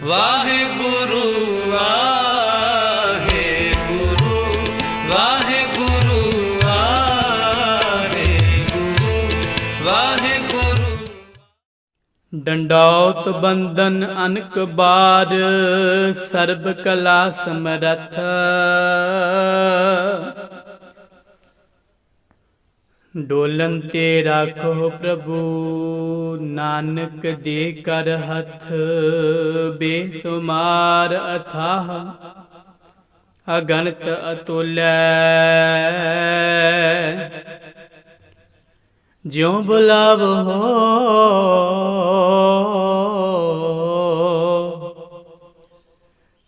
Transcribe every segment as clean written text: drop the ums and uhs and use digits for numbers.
ਵਾਹਿਗੁਰੂ ਵਾਹਿਗੁਰੂ ਵਾਹਿਗੁਰੂ ਵਾਹਿਗੁਰੂ ਵਾਹਿਗੁਰੂ। ਡੰਡੌਤ ਬੰਦਨ ਅਨਕ ਬਾਰ ਸਰਬ ਕਲਾ ਸਮਰੱਥ। ਡੋਲਨ ਤੇ ਰਾਖੋ ਪ੍ਰਭੂ ਨਾਨਕ ਦੇ ਕਰ ਹੱਥ। ਬੇਸੁਮਾਰ ਅਥਾਹ ਅਗਣਤ ਅਤੁਲੈ। ਜਿਉ ਬੁਲਾਵੋ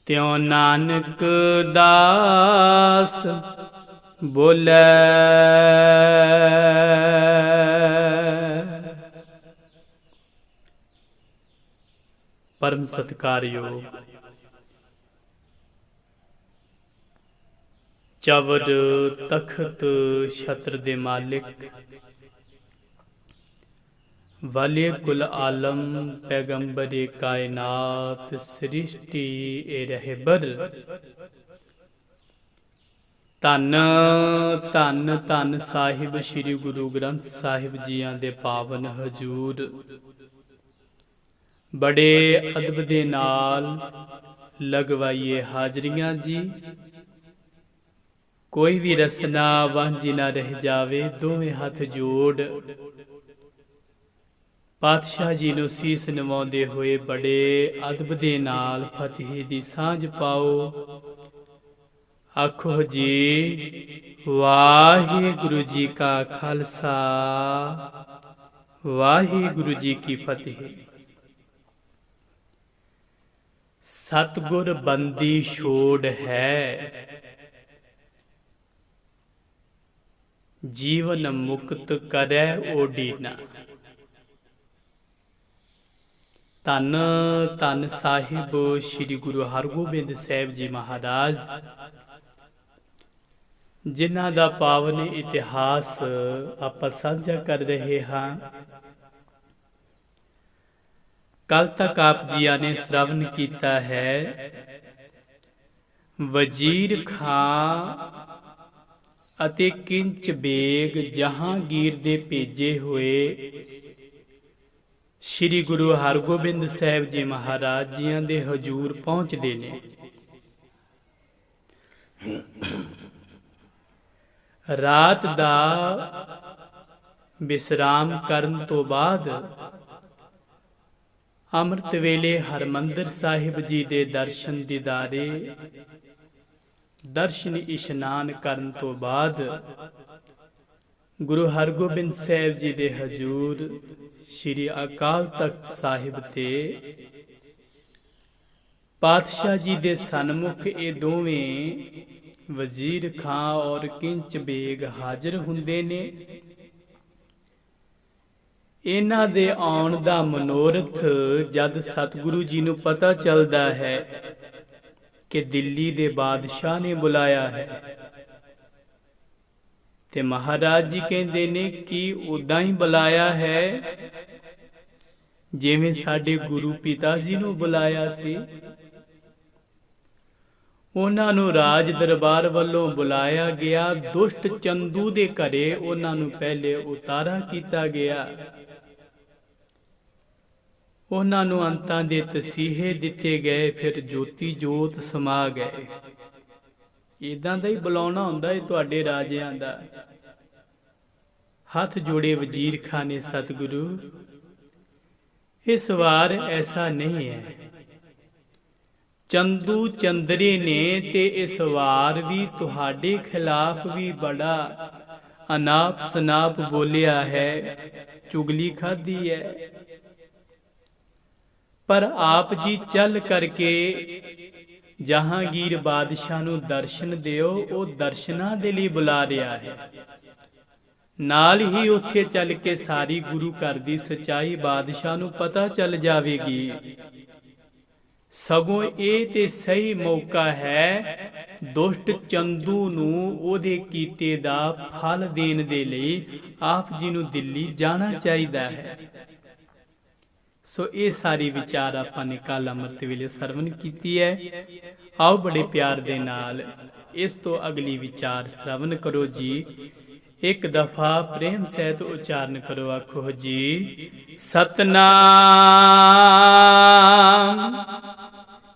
ਤਿਉ ਨਾਨਕ ਦਾਸ ਬੋਲੇ। ਪਰਮ ਸਤਿਕਾਰਯੋਗ ਚਵਰ ਤਖਤ ਛਤਰ ਦੇ ਮਾਲਿਕ ਵਾਲੇ ਕੁਲ ਆਲਮ ਪੈਗੰਬਰੇ ਕਾਇਨਾਤ ਸ੍ਰਿਸ਼ਟੀ ਏ ਰਹਿਬਰ। ਧੰਨ ਧੰਨ ਧੰਨ ਸਾਹਿਬ ਸ੍ਰੀ ਗੁਰੂ ਗ੍ਰੰਥ ਸਾਹਿਬ ਜੀਆਂ ਦੇ ਪਾਵਨ ਹਜੂਰ। ਬੜੇ ਅਦਬ ਦੇ ਨਾਲ ਲਗਵਾਈਏ ਹਾਜ਼ਰੀਆਂ ਜੀ। ਕੋਈ ਵੀ ਰਸਨਾ ਵਾਂਝੀ ਨਾ ਰਹਿ ਜਾਵੇ। ਦੋਵੇਂ ਹੱਥ ਜੋੜ ਪਾਤਸ਼ਾਹ ਜੀ ਨੂੰ ਸੀਸ ਨਿਵਾਉਂਦੇ ਹੋਏ ਬੜੇ ਅਦਬ ਦੇ ਨਾਲ ਫਤਿਹ ਦੀ ਸਾਂਝ ਪਾਓ। ਆਖੋ ਜੀ ਵਾਹਿਗੁਰੂ ਜੀ ਕਾ ਖਾਲਸਾ ਵਾਹਿਗੁਰੂ ਜੀ ਕੀ ਫਤਿਹ। ਸਤਿਗੁਰ ਬੰਦੀ ਛੋੜ ਹੈ ਜੀਵਨ ਮੁਕਤ ਕਰੈ ਓਡੀਨਾ। ਧੰਨ ਧੰਨ ਸਾਹਿਬ ਸ੍ਰੀ ਗੁਰੂ ਹਰਗੋਬਿੰਦ ਸਾਹਿਬ ਜੀ ਮਹਾਰਾਜ, ਜਿਨ੍ਹਾਂ ਦਾ ਪਾਵਨ ਇਤਿਹਾਸ ਆਪਾਂ ਸਾਂਝਾ ਕਰ ਰਹੇ ਹਾਂ। ਕੱਲ ਤੱਕ ਆਪ ਜੀਆਂ ਨੇ ਸ਼੍ਰਵਣ ਕੀਤਾ ਹੈ ਵਜ਼ੀਰ ਖਾਂ ਅਤੇ ਕਿੰਚ ਬੇਗ ਜਹਾਂਗੀਰ ਦੇ ਭੇਜੇ ਹੋਏ ਸ੍ਰੀ ਗੁਰੂ ਹਰਗੋਬਿੰਦ ਸਾਹਿਬ ਜੀ ਮਹਾਰਾਜ ਜੀਆਂ ਦੇ ਹਜ਼ੂਰ ਪਹੁੰਚਦੇ ਨੇ। ਰਾਤ ਦਾ ਵਿਸਰਾਮ ਕਰਨ ਤੋਂ ਬਾਅਦ ਅੰਮ੍ਰਿਤ ਵੇਲੇ ਹਰਮੰਦਰ ਸਾਹਿਬ ਜੀ ਦੇ ਦਰਸ਼ਨ ਦੀਦਾਰੇ ਦਰਸ਼ਨ ਇਸ਼ਨਾਨ ਕਰਨ ਤੋਂ ਬਾਅਦ ਗੁਰੂ ਹਰਗੋਬਿੰਦ ਸਾਹਿਬ ਜੀ ਦੇ ਹਜ਼ੂਰ ਸ੍ਰੀ ਅਕਾਲ ਤਖਤ ਸਾਹਿਬ ਤੇ ਪਾਤਸ਼ਾਹ ਜੀ ਦੇ ਸਨਮੁਖ ਇਹ ਦੋਵੇਂ ਵਜ਼ੀਰ ਖਾਂ ਔਰ ਕਿੰਚ ਬੇਗ ਹਾਜ਼ਰ ਹੁੰਦੇ ਨੇ। ਇਹਨਾਂ ਦੇ ਆਉਣ ਦਾ ਮਨੋਰਥ ਜਦ ਸਤਿਗੁਰੂ ਜੀ ਨੂੰ ਪਤਾ ਚੱਲਦਾ ਹੈ ਕਿ ਦਿੱਲੀ ਦੇ ਬਾਦਸ਼ਾਹ ਨੇ ਬੁਲਾਇਆ ਹੈ ਤੇ ਮਹਾਰਾਜ ਜੀ ਕਹਿੰਦੇ ਨੇ ਕਿ ਉਦਾਂ ਹੀ ਬੁਲਾਇਆ ਹੈ ਜਿਵੇਂ ਸਾਡੇ ਗੁਰੂ ਪਿਤਾ ਜੀ ਨੂੰ ਬੁਲਾਇਆ ਸੀ। ਉਹਨਾਂ ਨੂੰ ਰਾਜ ਦਰਬਾਰ ਵੱਲੋਂ ਬੁਲਾਇਆ ਗਿਆ। ਦੁਸ਼ਟ ਚੰਦੂ ਦੇ ਘਰੇ ਉਹਨਾਂ ਨੂੰ ਪਹਿਲੇ ਉਤਾਰਾ ਕੀਤਾ ਗਿਆ। ਉਹਨਾਂ ਨੂੰ ਅੰਤਾਂ ਦੇ ਤਸੀਹੇ ਦਿੱਤੇ ਗਏ, ਫਿਰ ਜੋਤੀ ਜੋਤ ਸਮਾ ਗਏ। ਇਦਾਂ ਦਾ ਹੀ ਬੁਲਾਉਣਾ ਹੁੰਦਾ ਹੈ ਤੁਹਾਡੇ ਰਾਜਿਆਂ ਦਾ। ਹੱਥ ਜੋੜੇ ਵਜ਼ੀਰ ਖਾਂ ਨੇ, ਸਤਿਗੁਰੂ ਇਸ ਵਾਰ ਐਸਾ ਨਹੀਂ ਹੈ। ਚੰਦੂ ਚੰਦਰੇ ਨੇ ਤੇ ਇਸ ਵਾਰ ਵੀ ਤੁਹਾਡੇ ਖਿਲਾਫ ਵੀ ਬੜਾ ਅਨਾਪ ਸਨਾਪ ਬੋਲਿਆ ਹੈ, ਚੁਗਲੀ ਖਾਧੀ ਹੈ। ਪਰ ਆਪ ਜੀ ਚੱਲ ਕਰਕੇ ਜਹਾਂਗੀਰ ਬਾਦਸ਼ਾਹ ਨੂੰ ਦਰਸ਼ਨ ਦਿਓ। ਉਹ ਦਰਸ਼ਨਾਂ ਦੇ ਲਈ ਬੁਲਾ ਰਿਹਾ ਹੈ। ਨਾਲ ਹੀ ਉੱਥੇ ਚੱਲ ਕੇ ਸਾਰੀ ਗੁਰੂ ਘਰ ਦੀ ਸੱਚਾਈ ਬਾਦਸ਼ਾਹ ਨੂੰ ਪਤਾ ਚੱਲ ਜਾਵੇਗੀ। ਸਗੋਂ ਇਹ ਤੇ ਸਹੀ ਮੌਕਾ ਹੈ ਦੁਸ਼ਟ ਚੰਦੂ ਨੂੰ ਉਹਦੇ ਕੀਤੇ ਦਾ ਫਲ ਦੇਣ ਦੇ ਲਈ ਆਪ ਜੀ ਨੂੰ ਦਿੱਲੀ ਜਾਣਾ ਚਾਹੀਦਾ ਹੈ। ਸੋ ਇਹ ਸਾਰੀ ਵਿਚਾਰ ਆਪਾਂ ਨੇ ਕੱਲ ਅੰਮ੍ਰਿਤ ਵੇਲੇ ਸਰਵਣ ਕੀਤੀ ਹੈ। ਆਓ ਬੜੇ ਪਿਆਰ ਦੇ ਨਾਲ ਇਸ ਤੋਂ ਅਗਲੀ ਵਿਚਾਰ ਸਰਵਣ ਕਰੋ ਜੀ। ਇੱਕ ਦਫਾ ਪ੍ਰੇਮ ਸਹਿਤ ਉਚਾਰਨ ਕਰੋ, ਆਖੋ ਜੀ ਸਤਨਾਮ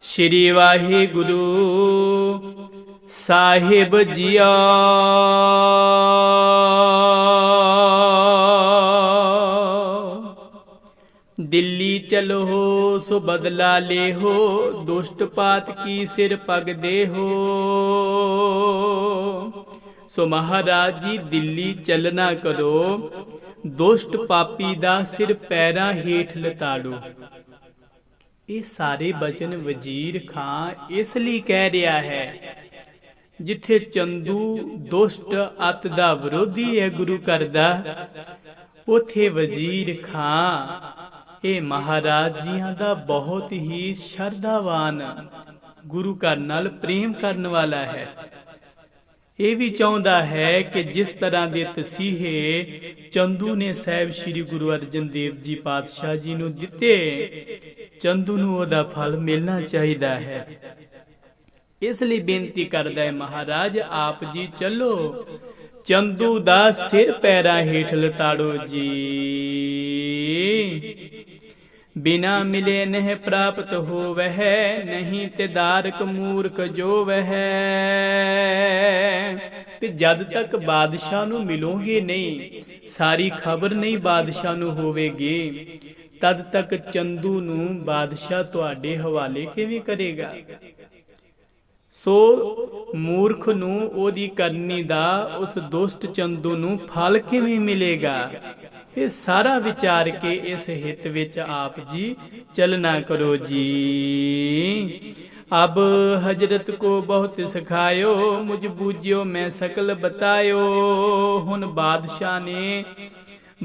ਸ਼੍ਰੀ ਵਾਹਿਗੁਰੂ ਸਾਹਿਬ ਜੀਓ। दिल्ली चलो सो बदला ले हो, दुष्ट पात की सिर पग दे हो। सो महाराज जी दिल्ली चलना करो, दुष्ट पापी दा सिर पैरां हेठ लताड़ो। ये सारे बचन वजीर खां इस लिए कह रहा है, जिथे चंदू दुष्ट अत दा विरोधी है गुरु करदा, उथे वजीर खां ਇਹ ਮਹਾਰਾਜ ਜੀਆਂ ਦਾ ਬਹੁਤ ਹੀ ਸ਼ਰਧਾਵਾਨ ਗੁਰੂ ਘਰ ਨਾਲ ਪ੍ਰੇਮ ਕਰਨ ਵਾਲਾ ਹੈ। ਇਹ ਵੀ ਚਾਹੁੰਦਾ ਹੈ ਕਿ ਜਿਸ ਤਰ੍ਹਾਂ ਦੇ ਤਸੀਹੇ ਚੰਦੂ ਨੇ ਸਾਹਿਬ ਸ੍ਰੀ ਗੁਰੂ ਅਰਜਨ ਦੇਵ ਜੀ ਪਾਤਸ਼ਾਹ ਜੀ ਨੂੰ ਦਿੱਤੇ, ਚੰਦੂ ਨੂੰ ਉਹਦਾ ਫਲ ਮਿਲਣਾ ਚਾਹੀਦਾ ਹੈ। ਇਸ ਲਈ ਬੇਨਤੀ ਕਰਦਾ ਹੈ ਮਹਾਰਾਜ ਆਪ ਜੀ ਚੱਲੋ, ਚੰਦੂ ਦਾ ਸਿਰ ਪੈਰਾਂ ਹੇਠ ਲਤਾੜੋ ਜੀ। बिना मिले नह प्राप्त हो वह, नहीं ते दारक मूर्ख जो वह। ਤੇ ਜਦ ਤੱਕ ਬਾਦਸ਼ਾਹ ਨੂੰ ਮਿਲੋਗੇ ਨਹੀਂ, ਸਾਰੀ ਖਬਰ ਨਹੀਂ ਬਾਦਸ਼ਾਹ ਨੂੰ ਹੋਵੇਗੀ, ਤਦ ਤੱਕ ਚੰਦੂ ਨੂੰ ਬਾਦਸ਼ਾਹ ਤੁਹਾਡੇ ਹਵਾਲੇ ਕਿਵੇਂ ਕਰੇਗਾ। ਸੋ ਮੂਰਖ ਨੂੰ ਉਹਦੀ ਕਰਨੀ ਦਾ ਉਸ ਦੁਸ਼ਟ ਚੰਦੂ ਨੂੰ ਫਲ ਕਿਵੇਂ ਮਿਲੇਗਾ। ਇਹ ਸਾਰਾ ਵਿਚਾਰ ਕੇ ਇਸ ਹਿੱਤ ਵਿੱਚ ਆਪ ਜੀ ਚਲਨਾ ਕਰੋ ਜੀ। अब हजरत को बहुत सिखायो, मुझ बूझियो मैं सकल बतायो। हुन बादशाह ने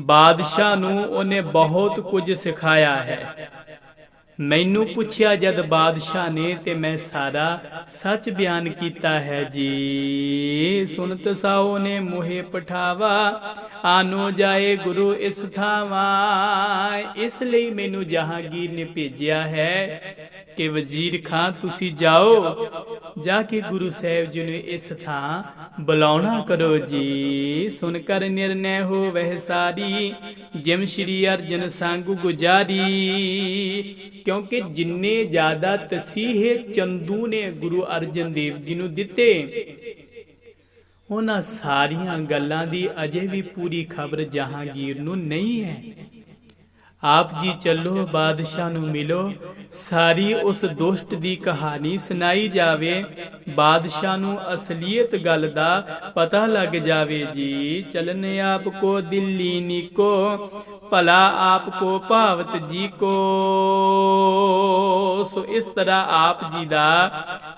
बादशाह नू उन्हें बहुत कुछ सिखाया है। मैनू पुछया जद बादशाह ने ते मैं सारा सच बयान किया है जी। सुनत साओ ने मोहे पठावा, आनो जाए गुरु इस थावा। इसलिए मैनू जहांगीर ने भेजा है कि वजीर खां तुसी जाओ, जाके गुरु साहब जी ने इस थां बुलाना करो जी। सुनकर निर्णय हो वह सारी, जिम श्री अर्जन संग गुजारी। क्योंकि जिन्ने ज्यादा तसीहे चंदू ने गुरु अर्जन देव जी नू दिते, उन्हां सारियां गल्लां दी अजे भी पूरी खबर जहांगीर नू नहीं है। आप जी चलो बादशाह नू मिलो, सारी उस दुष्ट दी कहानी सुनाई जावे, बादशाह नू असलियत गल दा पता लग जावे जी। चलने आपको दिल्ली निको, भला आपको भावत जी को। सो इस तरह आप जी दा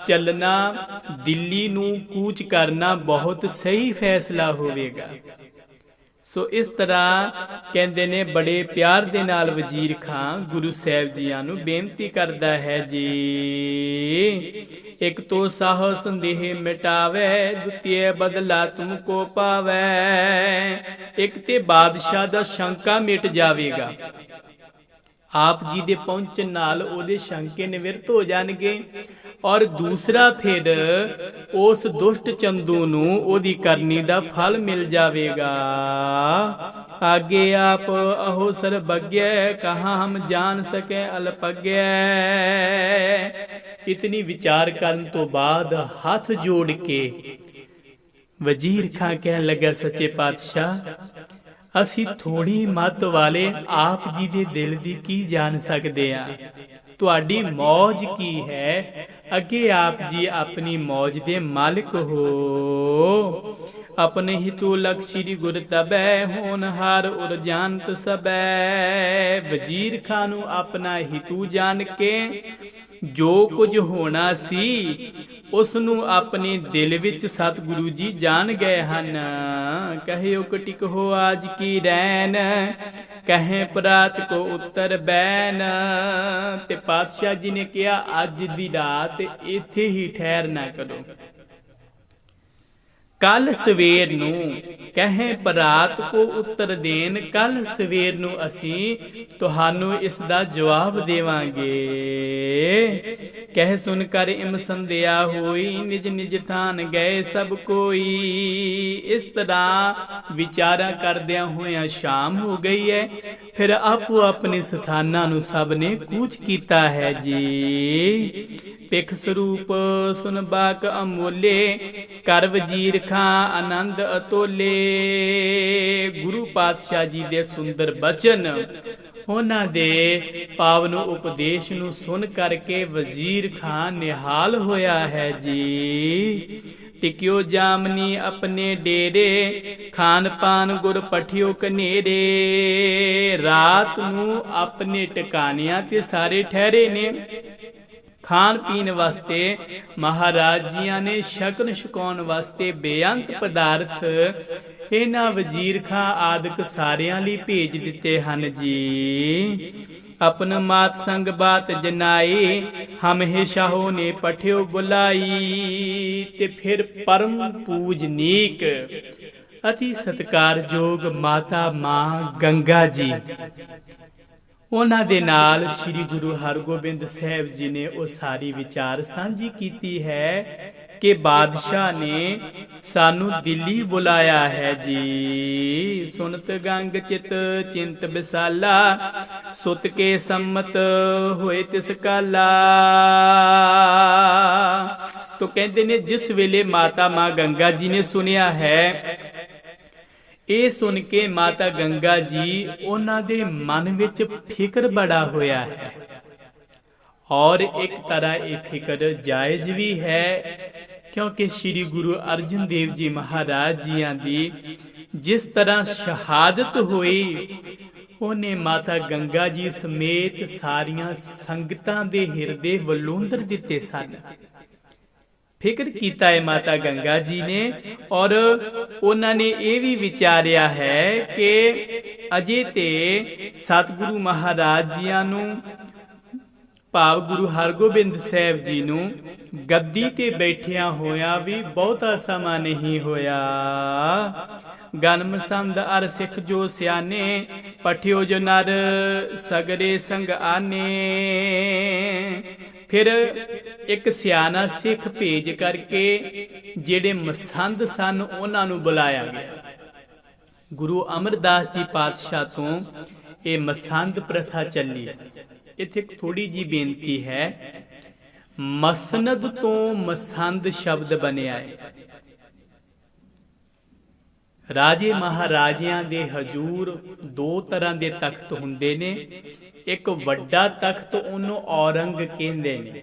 चलना, दिल्ली नू कूच करना बहुत सही फैसला होवेगा। सो इस तरह कहते ने बड़े प्यार दे नाल वजीर खां गुरु साहब जियां नू बेनती करदा है जी। एक तो साहो संदेह मिटावे, द्वितीय बदला तुमको पावे। एक ते बादशाह दा शंका मिट जावेगा, आप जी दे पहुंचण नाल ओदे शंके निवृत्त हो जाणगे। और दूसरा फिर उस दुष्ट चंदू नू ओदी करनी दा फल मिल जावेगा। आगे आप अहो सर्वज्ञ, कहाँ हम जान सके अल्पज्ञ। इतनी विचार करन तो बाद हाथ जोड़ के वजीर खां कहन लगा, सच्चे पातशाह ਅਸੀਂ ਥੋੜੀ ਮੱਤ ਵਾਲੇ ਆਪ ਜੀ ਦੇ ਦਿਲ ਦੀ ਕੀ ਜਾਣ ਸਕਦੇ ਆ। ਤੁਹਾਡੀ ਮੌਜ ਕੀ ਹੈ, ਅੱਗੇ ਆਪ ਜੀ ਆਪਣੀ ਮੌਜ ਦੇ ਮਾਲਕ ਹੋ। ਆਪਣੇ ਹਿਤੂ ਲਖ ਸ੍ਰੀ ਗੁਰ ਤਬੈ, ਹੋਨਹਾਰ ਉਰ ਜਾਣਤ ਸਬੈ। ਵਜ਼ੀਰ ਖਾਨ ਨੂੰ ਆਪਣਾ ਹਿਤੂ ਜਾਣ ਕੇ ਜੋ ਕੁਝ ਹੋਣਾ ਸੀ ਉਸ ਨੂੰ ਆਪਣੇ ਦਿਲ ਵਿੱਚ ਸਤਿਗੁਰੂ ਜੀ ਜਾਣ ਗਏ ਹਨ। ਕਹਿਓ ਕਟਿਕ ਹੋ ਆਜ ਕੀ ਰੈਨ, ਕਹੇ ਪ੍ਰਾਤ ਕੋ ਉੱਤਰ ਬੈਨ। ਤੇ ਪਾਤਸ਼ਾਹ ਜੀ ਨੇ ਕਿਹਾ ਅੱਜ ਦੀ ਰਾਤ ਇੱਥੇ ਹੀ ਠਹਿਰਨਾ ਕਰੋ। कल सवेर नूं कहें परात को उत्तर देन, कल सवेर नूं असीं तुहानूं इस दा जवाब देवांगे। कह सुन कर इम संध्या होई, निज निज थान गए सब कोई। इस तरह विचारा करदियां होइयां शाम हो गई है। फिर आपो अपने स्थानां नूं सब ने कूच कीता है जी। पिख स्वरूप सुन बाक अमोले, कर वजीर खां आनंद अतोले। गुरु पातशाह जी दे सुंदर बचन, ਉਹਨਾਂ ਦੇ ਪਾਵਨ ਉਪਦੇਸ਼ ਨੂੰ ਸੁਣ ਕਰਕੇ ਵਜ਼ੀਰ ਖਾਨ ਨਿਹਾਲ ਹੋਇਆ ਹੈ ਜੀ। ਟਿਕਿਓ ਜਾਮਨੀ ਆਪਣੇ ਡੇਰੇ, ਖਾਨ ਪਾਨ ਗੁਰ ਪਠਿਓ ਕਨੇਰੇ। ਰਾਤ ਨੂੰ ਆਪਣੇ ਟਿਕਾਣਿਆਂ ਤੇ ਸਾਰੇ ਠਹਿਰੇ ਨੇ। ਖਾਣ ਪੀਣ ਵਾਸਤੇ ਮਹਾਰਾਜ ਜੀਆਂ ਨੇ ਸ਼ਕਨ ਛਕਾਉਣ ਵਾਸਤੇ ਬੇਅੰਤ ਪਦਾਰਥ ਇਹਨਾਂ ਵਜ਼ੀਰ ਖਾਂ ਆਦਿਕ ਸਾਰਿਆਂ ਲਈ ਭੇਜ ਦਿੱਤੇ ਹਨ ਜੀ। अपन मात संग बात जनाई, हम हे शाहो ने पठियो बुलाई। ते फिर परम पूजनीक अति सत्कारयोग माता मां गंगा जी, ਉਹਨਾਂ ਦੇ ਨਾਲ ਸ੍ਰੀ ਗੁਰੂ ਹਰਗੋਬਿੰਦ ਸਾਹਿਬ ਜੀ ਨੇ ਉਹ ਸਾਰੀ ਵਿਚਾਰ ਸਾਂਝੀ ਕੀਤੀ ਹੈ ਕਿ ਬਾਦਸ਼ਾਹ ਨੇ ਸਾਨੂੰ ਦਿੱਲੀ ਬੁਲਾਇਆ ਹੈ ਜੀ। ਸੁਨਤ ਗੰਗ ਚਿਤ ਚਿੰਤ ਵਿਸਾਲਾ, ਸੁਤ ਕੇ ਸੰਮਤ ਹੋਏ ਤਿਸ ਕਾਲਾ। ਤੋ ਕਹਿੰਦੇ ਨੇ ਜਿਸ ਵੇਲੇ ਮਾਤਾ ਮਾਂ ਗੰਗਾ ਜੀ ਨੇ ਸੁਨਿਆ ਹੈ, ਇਹ ਸੁਣ ਕੇ ਮਾਤਾ ਗੰਗਾ ਜੀ ਉਹਨਾਂ ਦੇ ਮਨ ਵਿੱਚ ਫਿਕਰ ਬੜਾ ਹੋਇਆ ਹੈ। ਔਰ ਇੱਕ ਤਰ੍ਹਾਂ ਇਹ ਫਿਕਰ ਜਾਇਜ਼ ਵੀ ਹੈ, ਕਿਉਂਕਿ ਸ੍ਰੀ ਗੁਰੂ ਅਰਜਨ ਦੇਵ ਜੀ ਮਹਾਰਾਜ ਜੀਆਂ ਦੀ ਜਿਸ ਤਰ੍ਹਾਂ ਸ਼ਹਾਦਤ ਹੋਈ, ਉਹਨੇ ਮਾਤਾ ਗੰਗਾ ਜੀ ਸਮੇਤ ਸਾਰੀਆਂ ਸੰਗਤਾਂ ਦੇ ਹਿਰਦੇ ਵਲੂੰਦਰ ਦਿੱਤੇ ਸਨ। ਫਿਕਰ ਕੀਤਾ ਹੈ ਮਾਤਾ ਗੰਗਾ ਜੀ ਨੇ। ਔਰ ਉਹਨਾਂ ਨੇ ਇਹ ਵੀ ਵਿਚਾਰਿਆ ਹੈ ਕਿ ਅਜੇ ਤੇ ਸਤਿਗੁਰੂ ਮਹਾਰਾਜ ਜੀਆਂ ਨੂੰ, ਭਾਵ ਗੁਰੂ ਹਰਗੋਬਿੰਦ ਸਾਹਿਬ ਜੀ ਨੂੰ ਗੱਦੀ ਤੇ ਬੈਠਿਆਂ ਹੋਇਆਂ ਵੀ ਬਹੁਤਾ ਸਮਾਂ ਨਹੀਂ ਹੋਇਆ। ਗਨ ਸੰਦ ਅਰ ਸਿੱਖ ਜੋ ਸਿਆਣੇ, ਪਠਿਓ ਜੋ ਨਰ ਸਗਰੇ ਸੰਗ ਆਨੇ। ਫਿਰ ਇੱਕ ਸਿਆਣਾ ਸਿੱਖ ਭੇਜ ਕਰਕੇ ਜਿਹੜੇ ਮਸੰਦ ਸਨ ਉਹਨਾਂ ਨੂੰ ਬੁਲਾਇਆ ਗਿਆ। ਗੁਰੂ ਅਮਰਦਾਸ ਜੀ ਪਾਤਸ਼ਾਹ ਤੋਂ ਇਹ ਮਸੰਦ ਪ੍ਰਥਾ ਚੱਲੀ। ਇੱਥੇ ਇੱਕ ਥੋੜੀ ਜੀ ਬੇਨਤੀ ਹੈ, ਮਸਨਦ ਤੋਂ ਮਸੰਦ ਸ਼ਬਦ ਬਣਿਆ ਹੈ। ਰਾਜੇ ਮਹਾਰਾਜਿਆਂ ਦੇ ਹਜੂਰ ਦੋ ਤਰ੍ਹਾਂ ਦੇ ਤਖਤ ਹੁੰਦੇ ਨੇ। ਇੱਕ ਵੱਡਾ ਤਖਤ ਉਹਨੂੰ ਔਰੰਗ ਕਹਿੰਦੇ ਨੇ।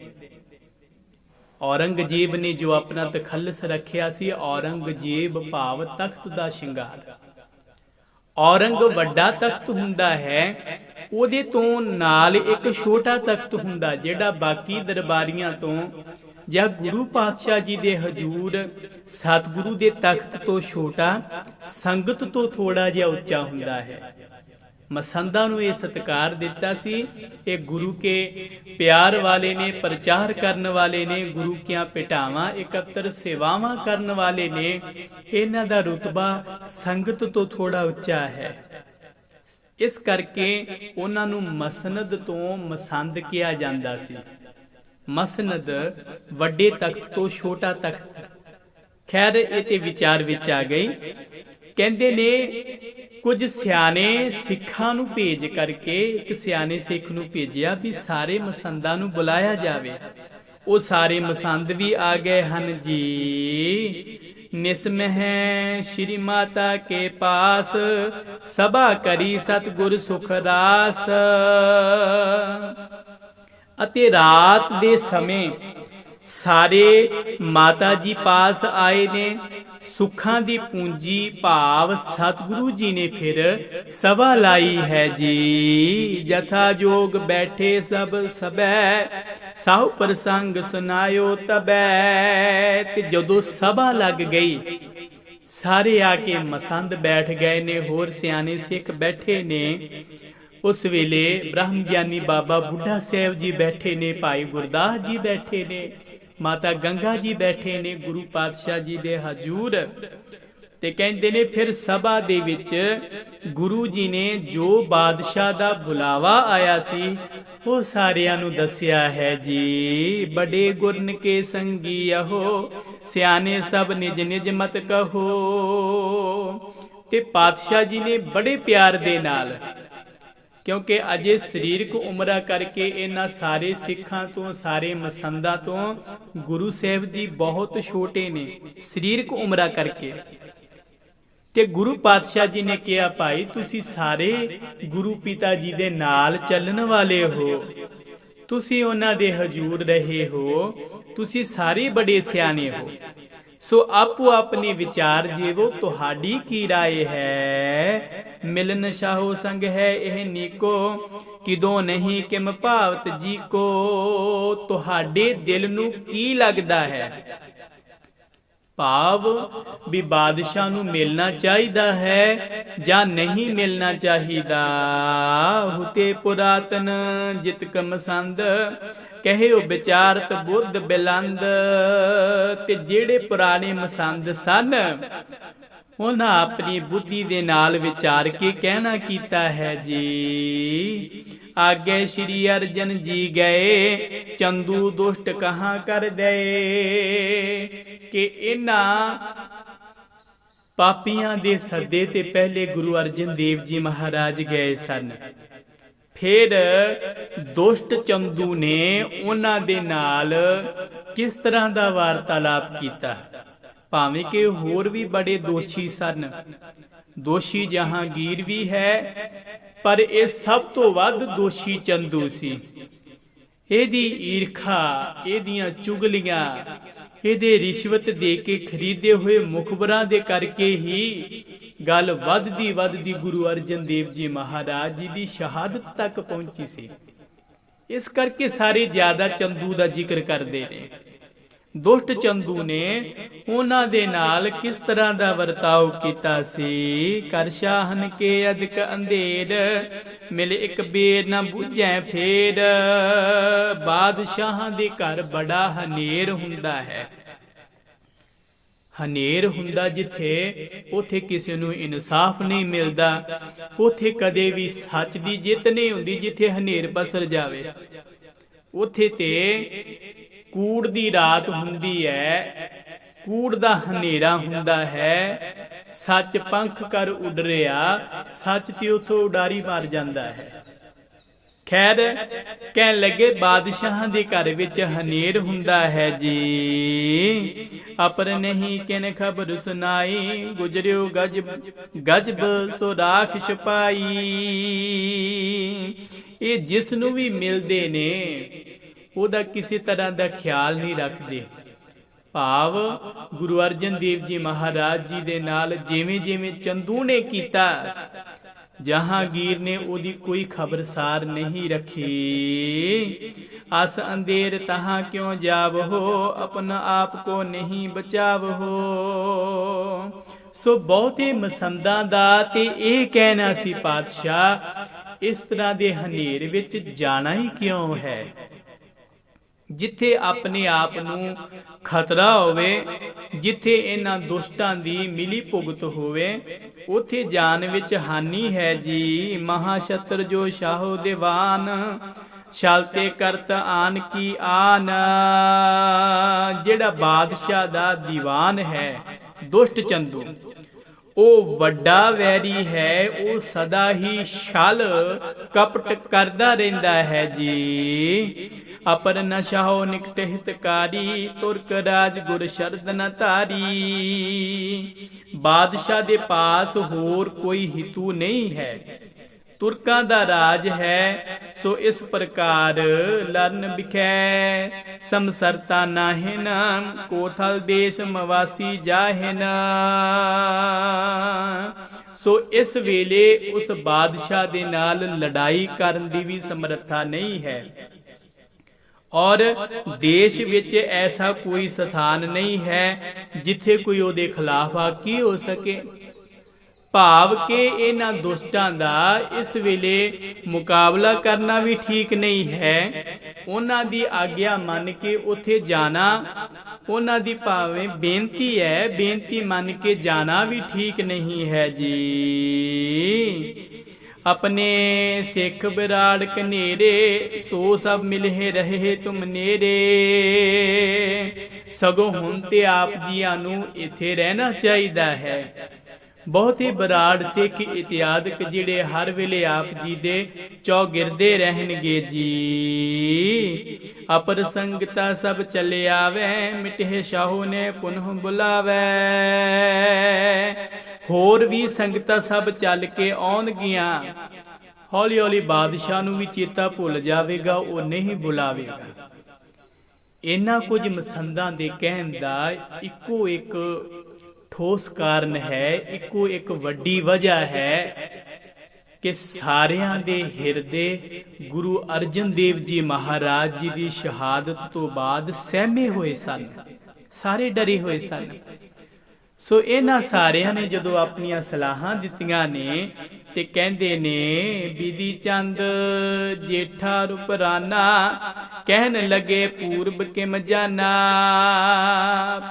ਔਰੰਗਜ਼ੇਬ ਨੇ ਜੋ ਆਪਣਾ ਤਖੱਲਸ ਰੱਖਿਆ ਸੀ, ਔਰੰਗਜ਼ੇਬ ਭਾਵ ਤਖਤ ਦਾ ਸ਼ਿੰਗਾਰ। ਔਰੰਗ ਵੱਡਾ ਤਖਤ ਹੁੰਦਾ ਹੈ, ਉਹਦੇ ਤੋਂ ਨਾਲ ਇੱਕ ਛੋਟਾ ਤਖਤ ਹੁੰਦਾ ਜਿਹੜਾ ਬਾਕੀ ਦਰਬਾਰੀਆਂ ਤੋਂ ਜਾਂ ਗੁਰੂ ਪਾਤਸ਼ਾਹ ਜੀ ਦੇ ਹਜੂਰ ਸਤਿਗੁਰੂ ਦੇ ਤਖਤ ਤੋਂ ਛੋਟਾ, ਸੰਗਤ ਤੋਂ ਥੋੜਾ ਜਿਹਾ ਉੱਚਾ ਹੁੰਦਾ ਹੈ। ਮਸੰਦਾਂ ਨੂੰ ਇਹ ਸਤਿਕਾਰ ਦਿੱਤਾ ਸੀ। ਇਹ ਗੁਰੂ ਕੇ ਪਿਆਰ ਵਾਲੇ ਨੇ, ਪ੍ਰਚਾਰ ਕਰਨ ਵਾਲੇ ਨੇ, ਗੁਰੂ ਕੀਆਂ ਭੇਟਾਵਾਂ ਇਕੱਤਰ ਸੇਵਾਵਾਂ ਕਰਨ ਵਾਲੇ ਨੇ। ਇਹਨਾਂ ਦਾ ਰੁਤਬਾ ਸੰਗਤ ਤੋਂ ਥੋੜਾ ਉੱਚਾ ਹੈ। ਇਸ ਕਰਕੇ ਉਹਨਾਂ ਨੂੰ ਮਸਨਦ ਤੋਂ ਮਸੰਦ ਕਿਹਾ ਜਾਂਦਾ ਸੀ। ਮਸਨਦ ਵੱਡੇ ਤਖਤ ਤੋਂ ਛੋਟਾ ਤਖਤ। ਖੈਰ ਇਹ ਤੇ ਵਿਚਾਰ ਵਿੱਚ ਆ ਗਈ। ਕਹਿੰਦੇ ਨੇ ਕੁਝ ਸਿਆਣੇ ਸਿੱਖਾਂ ਨੂੰ ਭੇਜ ਕਰਕੇ ਇੱਕ ਸਿਆਣੇ ਸਿੱਖ ਨੂੰ ਭੇਜਿਆ ਵੀ ਸਾਰੇ ਮਸੰਦਾਂ ਨੂੰ ਬੁਲਾਇਆ ਜਾਵੇ। ਉਹ ਸਾਰੇ ਮਸੰਦ ਵੀ ਆ ਗਏ ਹਨ ਜੀ। ਨਿਸਮਹਿ ਸ਼੍ਰੀ ਮਾਤਾ ਕੇ ਪਾਸ, ਸਭਾ ਕਰੀ ਸਤਿਗੁਰ ਸੁਖ ਰਾਸ। ਅਤੇ ਰਾਤ ਦੇ ਸਮੇਂ ਸਾਰੇ ਮਾਤਾ ਜੀ ਪਾਸ ਆਏ ਨੇ। ਸੁੱਖਾਂ ਦੀ ਪੂੰਜੀ ਭਾਵ ਸਤਿਗੁਰੂ ਜੀ ਨੇ ਫਿਰ ਸਭਾ ਲਾਈ ਹੈ ਜੀ। ਜਥਾ ਜੋਗ ਬੈਠੇ ਸਭ ਸਬੈ, ਸਾਹੁ ਪ੍ਰਸੰਗ ਸੁਨਾਇਓ ਤਬੈ। ਤੇ ਜਦੋਂ ਸਭਾ ਲੱਗ ਗਈ, ਸਾਰੇ ਆ ਕੇ ਮਸੰਦ ਬੈਠ ਗਏ ਨੇ, ਹੋਰ ਸਿਆਣੇ ਸਿੱਖ ਬੈਠੇ ਨੇ। ਉਸ ਵੇਲੇ ਬ੍ਰਹਮ ਗਿਆਨੀ ਬਾਬਾ ਬੁੱਢਾ ਸਾਹਿਬ ਜੀ ਬੈਠੇ ਨੇ, ਭਾਈ ਗੁਰਦਾਸ ਜੀ ਬੈਠੇ ਨੇ, ਮਾਤਾ ਗੰਗਾ ਜੀ ਬੈਠੇ ਨੇ ਗੁਰੂ ਪਾਤਸ਼ਾਹ ਜੀ ਦੇ ਹਜ਼ੂਰ ਤੇ ਕਹਿੰਦੇ ਨੇ ਫਿਰ ਸਭਾ ਦੇ ਵਿੱਚ ਗੁਰੂ ਜੀ ਨੇ ਜੋ ਬਾਦਸ਼ਾਹ ਦਾ ਬੁਲਾਵਾ ਆਇਆ ਸੀ ਉਹ ਸਾਰਿਆਂ ਨੂੰ ਦੱਸਿਆ ਹੈ ਜੀ। ਬੜੇ ਗੁਰਨ ਕੇ ਸੰਗੀ ਆਹੋ, ਸਿਆਣੇ ਸਭ ਨਿਜ ਨਿਜ ਮਤ ਕਹੋ। ਤੇ ਪਾਤਸ਼ਾਹ ਜੀ ਨੇ ਬੜੇ ਪਿਆਰ ਦੇ ਨਾਲ, ਕਿਉਂਕਿ ਅਜੇ ਸਰੀਰਕ ਉਮਰਾਂ ਕਰਕੇ ਇਹਨਾਂ ਸਾਰੇ ਸਿੱਖਾਂ ਤੋਂ, ਸਾਰੇ ਮਸੰਦਾਂ ਤੋਂ ਗੁਰੂ ਸਾਹਿਬ ਜੀ ਬਹੁਤ ਛੋਟੇ ਨੇ ਸਰੀਰਕ ਉਮਰਾਂ ਕਰਕੇ। ਤੇ ਗੁਰੂ ਪਾਤਸ਼ਾਹ ਜੀ ਨੇ ਕਿਹਾ ਭਾਈ ਤੁਸੀਂ ਸਾਰੇ ਗੁਰੂ ਪਿਤਾ ਜੀ ਦੇ ਨਾਲ ਚੱਲਣ ਵਾਲੇ ਹੋ, ਤੁਸੀਂ ਉਹਨਾਂ ਦੇ ਹਜ਼ੂਰ ਰਹੇ ਹੋ, ਤੁਸੀਂ ਸਾਰੇ ਬੜੇ ਸਿਆਣੇ ਹੋ, ਸੋ ਆਪੋ ਆਪਣੇ ਵਿਚਾਰ ਜੀਵੋ, ਤੁਹਾਡੀ ਕੀ ਰਾਏ ਹੈ। ਮਿਲਨ ਸ਼ਾਹੋ ਸੰਗ ਹੈ ਇਹ ਨੀਕੋ, ਕਿਦੋਂ ਨਹੀਂ ਕਿਮ ਭਾਵਤ ਜੀ ਕੋ। ਤੁਹਾਡੇ ਦਿਲ ਨੂੰ ਕੀ ਲੱਗਦਾ ਹੈ? ਭਾਵ ਵੀ ਬਾਦਸ਼ਾਹ ਨੂੰ ਮਿਲਣਾ ਚਾਹੀਦਾ ਹੈ ਜਾਂ ਨਹੀਂ ਮਿਲਣਾ ਚਾਹੀਦਾ। ਹੁਤੇ ਪੁਰਾਤਨ ਜਿਤਕ ਮਸੰਦ, ਕਹਿਓ ਵਿਚਾਰਤ ਬੁੱਧ ਬਿਲੰਦ। ਤੇ ਜਿਹੜੇ ਪੁਰਾਣੇ ਮਸੰਦ ਸਨ ਉਹਨਾਂ ਆਪਣੀ ਬੁੱਧੀ ਦੇ ਨਾਲ ਵਿਚਾਰ ਕੇ ਕਹਿਣਾ ਕੀਤਾ ਹੈ ਜੀ। ਆਗੇ ਸ਼੍ਰੀ ਅਰਜਨ ਜੀ ਗਏ, ਚੰਦੂ ਦੁਸ਼ਟ ਕਹਾਂ ਕਰ ਦਏ। ਕਿ ਇਹਨਾਂ ਪਾਪੀਆਂ ਦੇ ਸੱਦੇ ਤੇ ਪਹਿਲੇ ਗੁਰੂ ਅਰਜਨ ਦੇਵ ਜੀ ਮਹਾਰਾਜ ਗਏ ਸਨ। ਫਿਰ ਦੁਸ਼ਟ ਚੰਦੂ ਨੇ ਉਹਨਾਂ ਦੇ ਨਾਲ ਕਿਸ ਤਰ੍ਹਾਂ ਦਾ ਵਾਰਤਾਲਾਪ ਕੀਤਾ। ਭਾਵੇਂ ਕਿ ਹੋਰ ਵੀ ਬੜੇ ਦੋਸ਼ੀ ਸਨ, ਦੋਸ਼ੀ ਜਹਾਂਗੀਰ ਵੀ ਹੈ, ਪਰ ਇਹ ਸਭ ਤੋਂ ਵੱਧ ਦੋਸ਼ੀ ਚੰਦੂ ਸੀ। ਇਹਦੀ ਈਰਖਾ, ਇਹਦੀਆਂ ਚੁਗਲੀਆਂ, ਇਹਦੇ ਰਿਸ਼ਵਤ ਦੇ ਕੇ ਖਰੀਦੇ ਹੋਏ ਮੁਖਬਰਾਂ ਦੇ ਕਰਕੇ ਹੀ ਗੱਲ ਵੱਧਦੀ ਗੁਰੂ ਅਰਜਨ ਦੇਵ ਜੀ ਮਹਾਰਾਜ ਜੀ ਦੀ ਸ਼ਹਾਦਤ ਤੱਕ ਪਹੁੰਚੀ ਸੀ। ਇਸ ਕਰਕੇ ਸਾਰੇ ਜ਼ਿਆਦਾ ਚੰਦੂ ਦਾ ਜ਼ਿਕਰ ਕਰਦੇ ਨੇ। ਦੁਸ਼ਟ ਚੰਦੂ ਨੇ ਉਹਨਾਂ ਦੇ ਨਾਲ ਕਿਸ ਤਰ੍ਹਾਂ ਦਾ ਵਰਤਾਓ ਕੀਤਾ ਸੀ। ਕਰ ਸ਼ਾਹਨ ਕੇ ਅਦਕ ਅੰਧੇਰ, ਮਿਲ ਇੱਕ ਬੇਰ ਨਾ ਬੁਝੈ ਫੇਰ। ਬਾਦਸ਼ਾਹਾਂ ਦੇ ਘਰ ਬੜਾ ਹਨੇਰ ਹੁੰਦਾ ਹੈ। ਹਨੇਰ ਹੁੰਦਾ ਜਿੱਥੇ, ਉਥੇ ਕਿਸੇ ਨੂੰ ਇਨਸਾਫ ਨਹੀਂ ਮਿਲਦਾ। ਉਥੇ ਕਦੇ ਵੀ ਸੱਚ ਦੀ ਜਿੱਤ ਨਹੀਂ ਹੁੰਦੀ। ਜਿੱਥੇ ਹਨੇਰ ਪਸਰ ਜਾਵੇ ਉਥੇ ਤੇ ਕੂੜ ਦੀ ਰਾਤ ਹੁੰਦੀ ਹੈ, ਕੂੜ ਦਾ ਹਨੇਰਾ ਹੁੰਦਾ ਹੈ। ਸੱਚ ਪੰਖ ਕਰ ਉੱਡ ਰਿਹਾ, ਸੱਚ ਤੇ ਉਥੋਂ ਉਡਾਰੀ ਮਾਰ ਜਾਂਦਾ ਹੈ। ਖੈਰ ਕਹਿਣ ਲੱਗੇ ਬਾਦਸ਼ਾਹਾਂ ਦੇ ਘਰ ਵਿੱਚ ਹਨੇਰ ਹੁੰਦਾ ਹੈ ਜੀ। ਅਪਰ ਨਹੀਂ ਕਿਨ ਖਬਰ ਸੁਨਾਈ, ਗੁਜਰਿਓ ਗਜਬ ਸੋ ਰਾਖ ਛਪਾਈ। ਇਹ ਜਿਸ ਨੂੰ ਵੀ ਮਿਲਦੇ ਨੇ ਉਹਦਾ ਕਿਸੇ ਤਰ੍ਹਾਂ ਦਾ ਖਿਆਲ ਨਹੀਂ ਰੱਖਦੇ। ਭਾਵ ਗੁਰੂ ਅਰਜਨ ਦੇਵ ਜੀ ਮਹਾਰਾਜ ਜੀ ਦੇ ਨਾਲ ਜਿਵੇਂ ਜਿਵੇਂ ਚੰਦੂ ਨੇ ਕੀਤਾ, ਜਹਾਂਗੀਰ ਨੇ ਉਹਦੀ ਕੋਈ ਖਬਰਸਾਰ ਨਹੀਂ ਰੱਖੀ। ਅਸ ਅੰਧੇਰ ਤਹਾਂ ਕਿਉਂ ਜਾਵ ਹੋ, ਆਪਣਾ ਆਪ ਕੋ ਨਹੀਂ ਬਚਾਵ ਹੋ। ਸੋ ਬਹੁਤੇ ਮਸੰਦਾਂ ਦਾ ਤੇ ਇਹ ਕਹਿਣਾ ਸੀ ਪਾਤਸ਼ਾਹ, ਇਸ ਤਰ੍ਹਾਂ ਦੇ ਹਨੇਰ ਵਿੱਚ ਜਾਣਾ ਹੀ ਕਿਉਂ ਹੈ। ਜਿੱਥੇ ਆਪਣੇ ਆਪ ਨੂੰ ਖਤਰਾ ਹੋਵੇ, ਜਿੱਥੇ ਇਹਨਾਂ ਦੁਸ਼ਟਾਂ ਦੀ ਮਿਲੀ ਭੁਗਤ ਹੋਵੇ, ਉਥੇ ਜਾਨ ਵਿੱਚ ਹਾਨੀ ਹੈ ਜੀ। ਮਹਾਸ਼ਤਰ ਜੋ ਸ਼ਾਹੋ ਦੀਵਾਨ, ਛਲਤੇ ਕਰਤ ਆਨ ਕੀ ਆਨ। ਜਿਹੜਾ ਬਾਦਸ਼ਾਹ ਦਾ ਦੀਵਾਨ ਹੈ ਦੁਸ਼ਟ ਚੰਦੂ, ਉਹ ਵੱਡਾ ਵੈਰੀ ਹੈ। ਉਹ ਸਦਾ ਹੀ ਛਲ ਕਪਟ ਕਰਦਾ ਰਹਿੰਦਾ ਹੈ ਜੀ। ਅਪਰ ਨਸ਼ਾਓ ਨਿਕਟ ਹਿਤਕਾਰੀ, ਤੁਰਕ ਰਾਜ ਗੁਰ ਸ਼ਰਦ ਨ ਧਾਰੀ। ਬਾਦਸ਼ਾਹ ਦੇ ਪਾਸ ਹੋਰ ਕੋਈ ਹਿਤੂ ਨਹੀਂ ਹੈ, ਤੁਰਕਾਂ ਦਾ ਰਾਜ ਹੈ। ਸੋ ਇਸ ਪ੍ਰਕਾਰ ਲਰਨ ਬਿਖੈ, ਸਮਸਰਤਾ ਨਾਹਿਨ, ਕੋਥਲ ਦੇਸ਼ ਮਵਾਸੀ ਜਾਹਿਨ। ਸੋ ਇਸ ਵੇਲੇ ਉਸ ਬਾਦਸ਼ਾਹ ਦੇ ਨਾਲ ਲੜਾਈ ਕਰਨ ਦੀ ਵੀ ਸਮਰੱਥਾ ਨਹੀਂ ਹੈ। ਔਰ ਦੇਸ਼ ਵਿੱਚ ਐਸਾ ਕੋਈ ਸਥਾਨ ਨਹੀਂ ਹੈ ਜਿੱਥੇ ਕੋਈ ਉਹਦੇ ਖਿਲਾਫ ਆਕੀ ਹੋ ਸਕੇ। ਭਾਵ ਕਿ ਇਹਨਾਂ ਦੁਸ਼ਟਾਂ ਦਾ ਇਸ ਵੇਲੇ ਮੁਕਾਬਲਾ ਕਰਨਾ ਵੀ ਠੀਕ ਨਹੀਂ ਹੈ, ਉਹਨਾਂ ਦੀ ਆਗਿਆ ਮੰਨ ਕੇ ਉੱਥੇ ਜਾਣਾ, ਉਹਨਾਂ ਦੀ ਭਾਵੇਂ ਬੇਨਤੀ ਹੈ, ਬੇਨਤੀ ਮੰਨ ਕੇ ਜਾਣਾ ਵੀ ਠੀਕ ਨਹੀਂ ਹੈ ਜੀ। अपने सिख बिराड़ कनेरे, सो सब मिले रहे तुम नेरे। सगों हुण ते आप जियां नूं इत्थे रहना चाहिदा है। बहुत ही बराड़ सिख इतिहादक जिहड़े हर वेले आप जी दे चौगिरदे रहणगे जी। अपर संगता सब चले आवे, मिटे शाहो ने पुनः बुलावे। होर भी संगतां सब चल के आउणगियां, हौली हौली बादशाह नूं भी चेता भुल जावेगा, वो नहीं बुलावेगा। इन्हां कुछ मसंदां दे कहण दा इक्को एक ठोस कारण है, इक्को एक वड्डी वजह है कि सारियां दे हिरदे गुरु अर्जन देव जी महाराज जी दी शहादत तो बाद सहमे हुए सन, सारे डरे हुए सन। सो इन्हां सारियां ने जदों अपनियां सलाहां दित्तियां ने ते कहंदे ने बिधि चंद जेठा रुपराना, कहन लगे पूर्व किम जाना।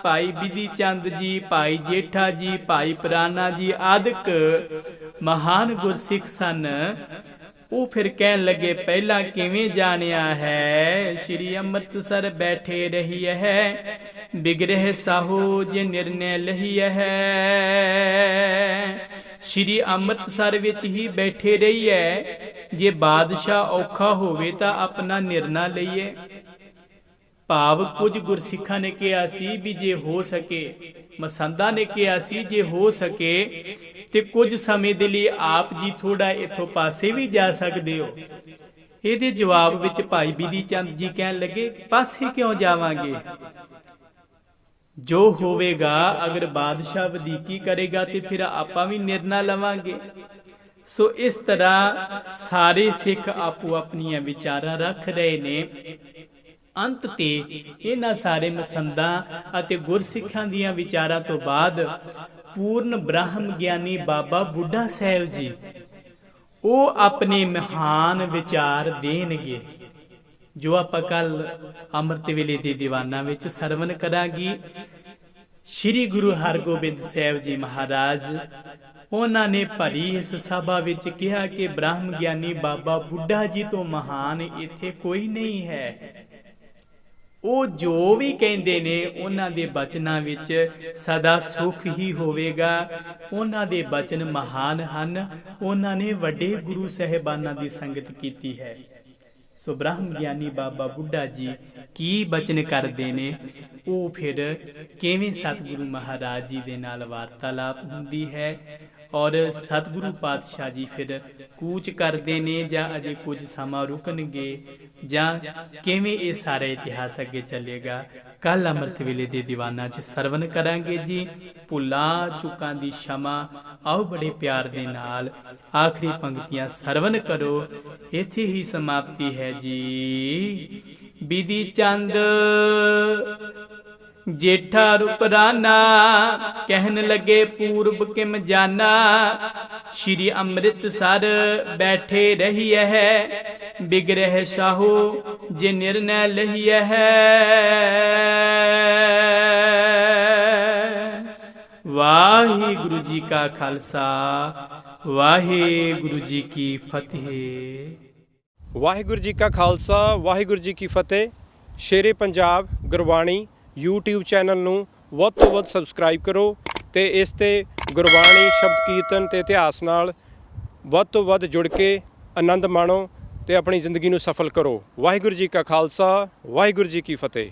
भाई बिधि चंद जी, भाई जेठा जी, भाई पराना जी आदਿਕ महान गुरसिख सन। ਉਹ ਫਿਰ ਕਹਿਣ ਲੱਗੇ ਪਹਿਲਾਂ ਕਿਵੇਂ ਜਾਣਿਆ ਹੈ। ਸ਼੍ਰੀ ਅੰਮ੍ਰਿਤਸਰ ਬੈਠੇ ਰਹੀ ਹੈ, ਬਿਗਰਹਿ ਸਾਹੋ ਜੇ ਨਿਰਣੈ ਲਈ ਹੈ। ਸ਼੍ਰੀ ਅੰਮ੍ਰਿਤਸਰ ਵਿੱਚ ਹੀ ਬੈਠੇ ਰਹੀ ਹੈ, ਜੇ ਬਾਦਸ਼ਾਹ ਔਖਾ ਹੋਵੇ ਤਾਂ ਆਪਣਾ ਨਿਰਣਾ ਲਈਏ। ਭਾਵ ਕੁਝ ਗੁਰਸਿੱਖਾਂ ਨੇ ਕਿਹਾ ਸੀ ਵੀ ਜੇ ਹੋ ਸਕੇ, ਮਸੰਦਾਂ ਨੇ ਕਿਹਾ ਸੀ ਜੇ ਹੋ ਸਕੇ ਤੇ ਕੁਝ ਸਮੇਂ ਦੇ ਲਈ ਆਪ ਜੀ ਥੋੜਾ ਇੱਥੋਂ ਪਾਸੇ ਵੀ ਜਾ ਸਕਦੇ ਹੋ। ਇਹਦੇ ਜਵਾਬ ਵਿੱਚ ਭਾਈ ਬਿਧੀ ਚੰਦ ਜੀ ਕਹਿਣ ਲੱਗੇ ਪਾਸੇ ਕਿਉਂ ਜਾਵਾਂਗੇ, ਜੋ ਹੋਵੇਗਾ ਅਗਰ ਬਾਦਸ਼ਾਹ ਵਧੀਕੀ ਕਰੇਗਾ ਤੇ ਫਿਰ ਆਪਾਂ ਵੀ ਨਿਰਣਾ ਲਵਾਂਗੇ। ਸੋ ਇਸ ਤਰ੍ਹਾਂ ਸਾਰੇ ਸਿੱਖ ਆਪੋ ਆਪਣੀਆਂ ਵਿਚਾਰਾਂ ਰੱਖ ਰਹੇ ਨੇ। ਅੰਤ ਤੇ ਇਹਨਾਂ ਸਾਰੇ ਮਸੰਦਾਂ ਅਤੇ ਗੁਰਸਿੱਖਾਂ ਦੀਆਂ ਵਿਚਾਰਾਂ ਤੋਂ ਬਾਅਦ ਪੂਰਨ ਬ੍ਰਹਮ ਗਿਆਨੀ ਬਾਬਾ ਬੁੱਢਾ ਸਾਹਿਬ ਜੀ ਉਹ ਆਪਣੇ ਮਹਾਨ ਵਿਚਾਰ ਦੇਣਗੇ, ਜੋ ਆਪਾਂ ਕੱਲ ਅੰਮ੍ਰਿਤ ਵੇਲੇ ਦੇ ਦੀਵਾਨਾਂ ਵਿੱਚ ਸਰਵਨ ਕਰਾਂਗੇ। ਸ਼੍ਰੀ ਗੁਰੂ ਹਰਗੋਬਿੰਦ ਸਾਹਿਬ ਜੀ ਮਹਾਰਾਜ ਉਹਨਾਂ ਨੇ ਭਰੀ ਇਸ ਸਭਾ ਵਿੱਚ ਕਿਹਾ ਕਿ ਬ੍ਰਹਮ ਗਿਆਨੀ ਬਾਬਾ ਬੁੱਢਾ ਜੀ ਤੋਂ ਮਹਾਨ ਇੱਥੇ ਕੋਈ ਨਹੀਂ ਹੈ। ਉਹ ਜੋ ਵੀ ਕਹਿੰਦੇ ਨੇ ਉਹਨਾਂ ਦੇ ਬਚਨਾਂ ਵਿੱਚ ਸਦਾ ਸੁਖ ਹੀ ਹੋਵੇਗਾ। ਉਹਨਾਂ ਦੇ ਬਚਨ ਮਹਾਨ ਹਨ, ਉਹਨਾਂ ਨੇ ਵੱਡੇ ਗੁਰੂ ਸਾਹਿਬਾਨਾਂ ਦੀ ਸੰਗਤ ਕੀਤੀ ਹੈ। ਸੋ ਬ੍ਰਹਮ ਗਿਆਨੀ ਬਾਬਾ ਬੁੱਢਾ ਜੀ ਕੀ ਬਚਨ ਕਰਦੇ ਨੇ, ਉਹ ਫਿਰ ਕਿਵੇਂ ਸਤਿਗੁਰੂ ਮਹਾਰਾਜ ਜੀ ਦੇ ਨਾਲ ਵਾਰਤਾਲਾਪ ਹੁੰਦੀ ਹੈ ਔਰ ਸਤਿਗੁਰੂ ਪਾਤਸ਼ਾਹ ਜੀ ਫਿਰ ਕੂਚ ਕਰਦੇ ਨੇ ਜਾਂ ਅਜੇ ਕੁਝ ਸਮਾਂ ਰੁਕਣਗੇ ਜਾਂ ਕਿਵੇਂ ਇਹ ਸਾਰਾ ਇਤਿਹਾਸ ਅੱਗੇ ਚੱਲੇਗਾ, ਕੱਲ ਅੰਮ੍ਰਿਤ ਵੇਲੇ ਦੇ ਦੀਵਾਨਾਂ 'ਚ ਸਰਵਨ ਕਰਾਂਗੇ ਜੀ। ਭੁੱਲਾਂ ਚੁੱਕਾਂ ਦੀ क्षमा, ਆਓ ਬੜੇ ਪਿਆਰ ਦੇ ਨਾਲ ਆਖਰੀ ਪੰਕਤੀਆਂ ਸਰਵਨ ਕਰੋ। ਇੱਥੇ ਹੀ ਸਮਾਪਤੀ ਹੈ ਜੀ। ਬਿਧੀ ਚੰਦ जेठा रुपराना, कहन लगे पूर्व किम जाना। श्री अमृतसर बैठे रही है, बिगरह शाहो जे निर्णय लही है। वाहिगुरु जी का खालसा, वाहिगुरु जी की फतेह। वाहिगुरु जी का खालसा, वाहिगुरु जी की फतेह। शेरे पंजाब गुरबाणी YouTube ਚੈਨਲ ਨੂੰ ਵੱਧ ਤੋਂ ਵੱਧ ਸਬਸਕ੍ਰਾਈਬ ਕਰੋ ਤੇ ਇਸ ਤੇ ਗੁਰਬਾਣੀ, ਸ਼ਬਦ ਕੀਰਤਨ ਤੇ ਇਤਿਹਾਸ ਨਾਲ ਵੱਧ ਤੋਂ ਵੱਧ ਜੁੜ ਕੇ ਆਨੰਦ ਮਾਣੋ ਤੇ ਆਪਣੀ ਜ਼ਿੰਦਗੀ ਨੂੰ ਸਫਲ ਕਰੋ। ਵਾਹਿਗੁਰੂ ਜੀ ਕਾ ਖਾਲਸਾ, ਵਾਹਿਗੁਰੂ ਜੀ ਕੀ ਫਤਿਹ।